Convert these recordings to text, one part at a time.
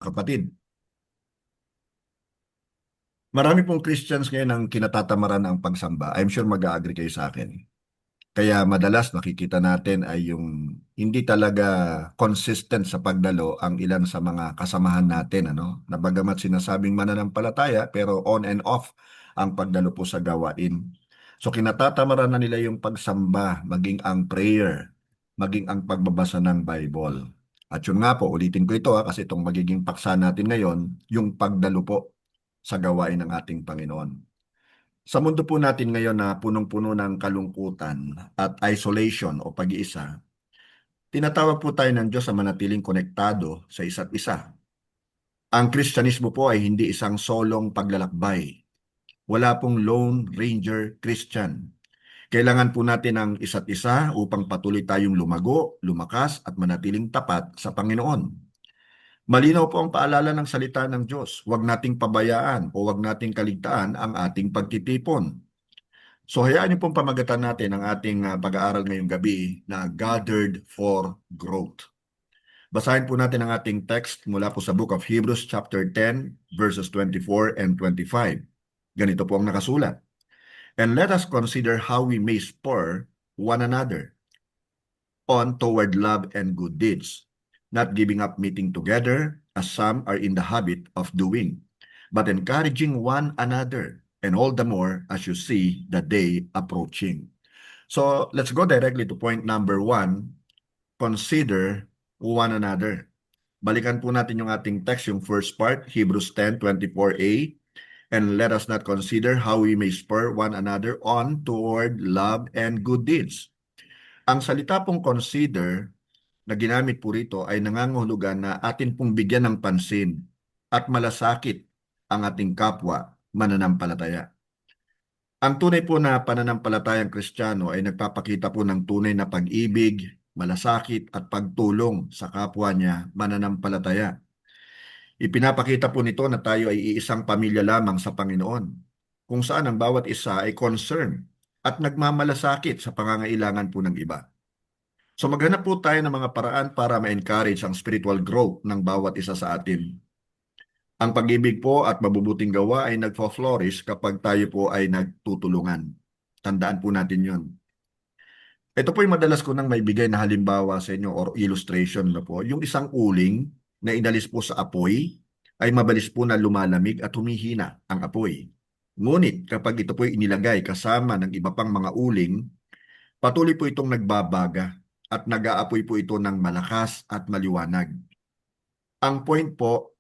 kapatid. Marami pong Christians ngayon ang kinatatamaran ang pagsamba. I'm sure mag-agree kayo sa akin. Kaya madalas nakikita natin ay yung hindi talaga consistent sa pagdalo ang ilan sa mga kasamahan natin, ano? Na bagamat sinasabing mananampalataya pero on and off ang pagdalo po sa gawain. So kinatatamaran na nila yung pagsamba, maging ang prayer, maging ang pagbabasa ng Bible. At yun nga po, ulitin ko ito kasi itong magiging paksa natin ngayon, yung pagdalo po sa gawain ng ating Panginoon. Sa mundo po natin ngayon na punong-puno ng kalungkutan at isolation o pag-iisa, tinatawag po tayo ng Diyos sa manatiling konektado sa isa't isa. Ang Kristyanismo po ay hindi isang solong paglalakbay. Wala pong Lone Ranger Christian. Kailangan po natin ang isa't isa upang patuloy tayong lumago, lumakas at manatiling tapat sa Panginoon. Malinaw po ang paalala ng salita ng Diyos. Huwag nating pabayaan o huwag nating kaligtaan ang ating pagtitipon. So hayaan niyo pong pamagatan natin ang ating pag-aaral ngayong gabi na Gathered for Growth. Basahin po natin ang ating text mula po sa Book of Hebrews chapter 10 verses 24 and 25. Ganito po ang nakasulat. And let us consider how we may spur one another on toward love and good deeds, not giving up meeting together as some are in the habit of doing, but encouraging one another, and all the more as you see the day approaching. So let's go directly to point number 1, consider one another. Balikan po natin yung ating text, yung first part, Hebrews 10:24a, and let us not consider how we may spur one another on toward love and good deeds. Ang salita pong consider na ginamit po rito ay nangangahulugan na atin pong bigyan ng pansin at malasakit ang ating kapwa mananampalataya. Ang tunay po na pananampalatayang Kristiyano ay nagpapakita po ng tunay na pag-ibig, malasakit at pagtulong sa kapwa niya mananampalataya. Ipinapakita po nito na tayo ay iisang pamilya lamang sa Panginoon, kung saan ang bawat isa ay concern at nagmamalasakit sa pangangailangan po ng iba. So maghanap po tayo ng mga paraan para ma-encourage ang spiritual growth ng bawat isa sa atin. Ang pag-ibig po at mabubuting gawa ay nagfo-flourish kapag tayo po ay nagtutulungan. Tandaan po natin yon. Ito po yung madalas ko nang maibigay na halimbawa sa inyo or illustration na po. Yung isang uling na inalis po sa apoy ay mabilis po na lumalamig at humihina ang apoy. Ngunit kapag ito po ay inilagay kasama ng iba pang mga uling, patuloy po itong nagbabaga at nag-aapoy po ito ng malakas at maliwanag. Ang point po,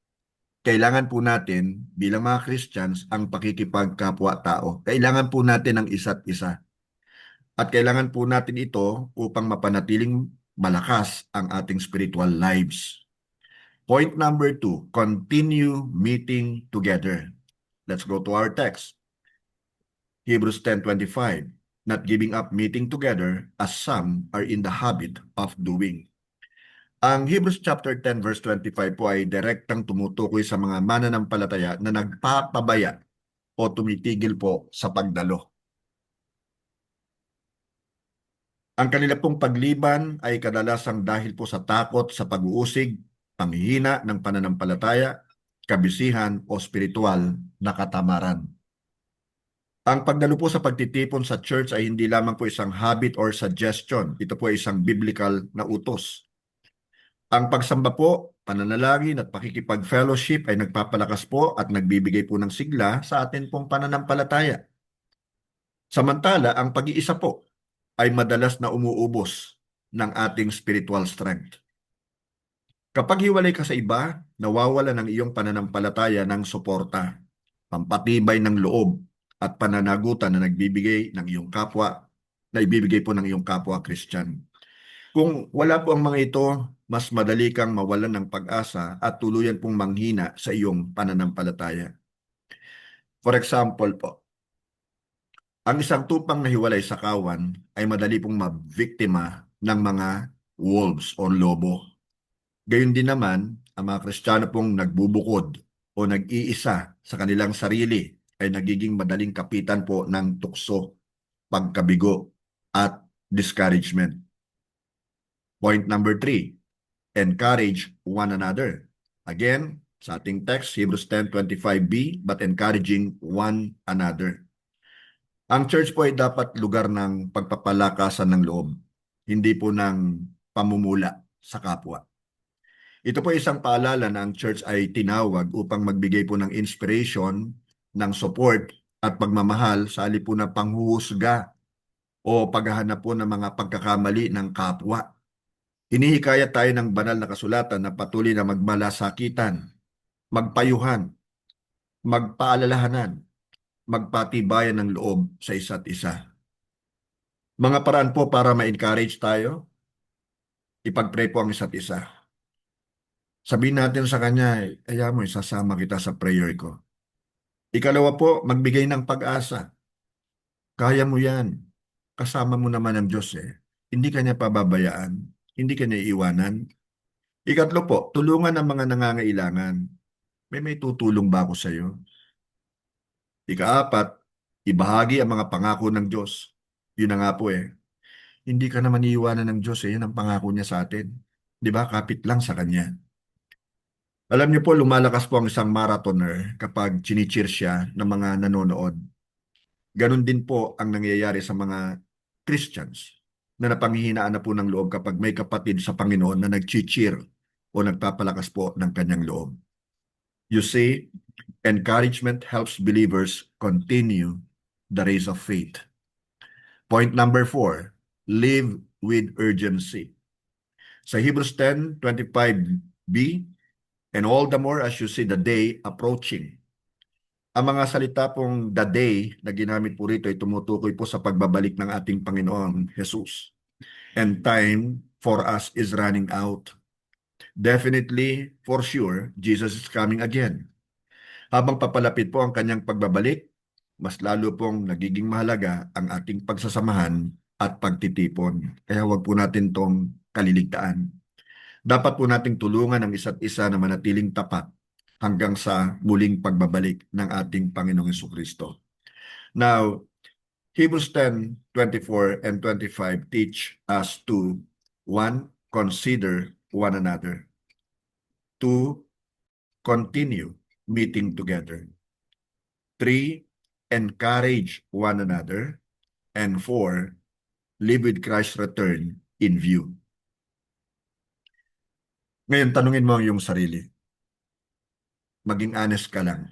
kailangan po natin bilang mga Christians ang pakikipagkapwa-tao. Kailangan po natin ang isa't isa. At kailangan po natin ito upang mapanatiling malakas ang ating spiritual lives. Point number 2, continue meeting together. Let's go to our text. Hebrews 10:25, not giving up meeting together as some are in the habit of doing. Ang Hebrews chapter 10 verse 25 po ay direktang tumutukoy sa mga mananampalataya na nagpapabaya o tumitigil po sa pagdalo. Ang kanila pong pagliban ay kadalasang dahil po sa takot sa pag-uusig, panghihina ng pananampalataya, kabisihan o spiritual na katamaran. Ang pagdalo po sa pagtitipon sa church ay hindi lamang po isang habit or suggestion. Ito po ay isang biblical na utos. Ang pagsamba po, pananalangin at pakikipag-fellowship ay nagpapalakas po at nagbibigay po ng sigla sa atin pong pananampalataya. Samantala, ang pag-iisa po ay madalas na umuubos ng ating spiritual strength. Kapag hiwalay ka sa iba, nawawala ng iyong pananampalataya ng suporta, pampatibay ng loob at pananagutan na nagbibigay ng iyong kapwa, na ibibigay po ng iyong kapwa Christian. Kung wala po ang mga ito, mas madali kang mawalan ng pag-asa at tuluyan pong manghina sa iyong pananampalataya. For example po, ang isang tupang nahiwalay sa kawan ay madali pong mabiktima ng mga wolves o lobo. Gayun din naman, ang mga Kristiyano pong nagbubukod o nag-iisa sa kanilang sarili ay nagiging madaling kapitan po ng tukso, pagkabigo at discouragement. Point number 3, encourage one another. Again, Sa ating text, Hebrews 10:25b, but encouraging one another. Ang church po ay dapat lugar ng pagpapalakasan ng loob, hindi po ng pamumula sa kapwa. Ito po isang paalala na ang church ay tinawag upang magbigay po ng inspiration, ng support at pagmamahal sa halip po na panghuhusga o paghahanap po ng mga pagkakamali ng kapwa. Hinihikayat tayo ng banal na kasulatan na patuloy na magmalasakitan, magpayuhan, magpaalalahanan, magpatibayan ng loob sa isa't isa. Mga paraan po para ma-encourage tayo, ipag-pray po ang isa't isa. Sabihin natin sa kanya, kaya mo, isasama kita sa prayer ko. Ikalawa po, magbigay ng pag-asa. Kaya mo yan. Kasama mo naman ang Diyos eh. Hindi ka niya pababayaan. Hindi ka niya iiwanan. Ikatlo po, tulungan ang mga nangangailangan. May tutulong ba ako sa iyo? Ikaapat, ibahagi ang mga pangako ng Diyos. Yun na nga po eh. Hindi ka naman iiwanan ng Diyos eh. Yan ang pangako niya sa atin. Di ba? Kapit lang sa Kanya. Alam niyo po, lumalakas po ang isang marathoner kapag chinicheer siya ng mga nanonood. Ganon din po ang nangyayari sa mga Christians na napanghihinaan na po ng loob kapag may kapatid sa Panginoon na nag-cheer o nagpapalakas po ng kanyang loob. You see, encouragement helps believers continue the race of faith. Point number 4, live with urgency. Sa Hebrews 10:25b, and all the more as you see the day approaching. Ang mga salita pong the day na ginamit po rito ay tumutukoy po sa pagbabalik ng ating Panginoon Jesus. And time for us is running out. Definitely, for sure, Jesus is coming again. Habang papalapit po ang kanyang pagbabalik, mas lalo pong nagiging mahalaga ang ating pagsasamahan at pagtitipon. Kaya huwag po natin itong kaliligtaan. Dapat po nating tulungan ang isa't isa na manatiling tapat hanggang sa muling pagbabalik ng ating Panginoong Jesucristo. Now, Hebrews 10:24 and 25 teach us to 1. Consider one another. 2. Continue meeting together. 3. Encourage one another. And 4. Live with Christ's return in view. Ngayon, tanungin mo ang iyong sarili. Maging honest ka lang.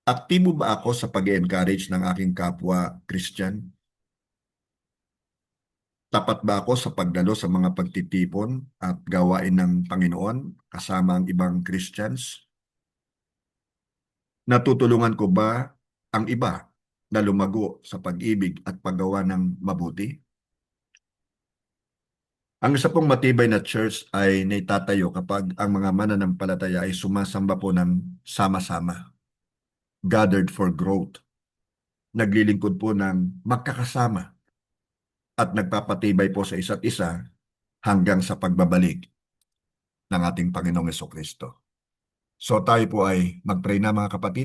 Aktibo ba ako sa pag-encourage ng aking kapwa Christian? Tapat ba ako sa pagdalo sa mga pagtitipon at gawain ng Panginoon kasama ang ibang Christians? Natutulungan ko ba ang iba na lumago sa pag-ibig at paggawa ng mabuti? Ang isa pong matibay na church ay naitatayo kapag ang mga mananampalataya ay sumasamba po ng sama-sama. Gathered for growth. Naglilingkod po ng magkakasama at nagpapatibay po sa isa't isa hanggang sa pagbabalik ng ating Panginoong Jesucristo. So tayo po ay mag-pray na mga kapatid.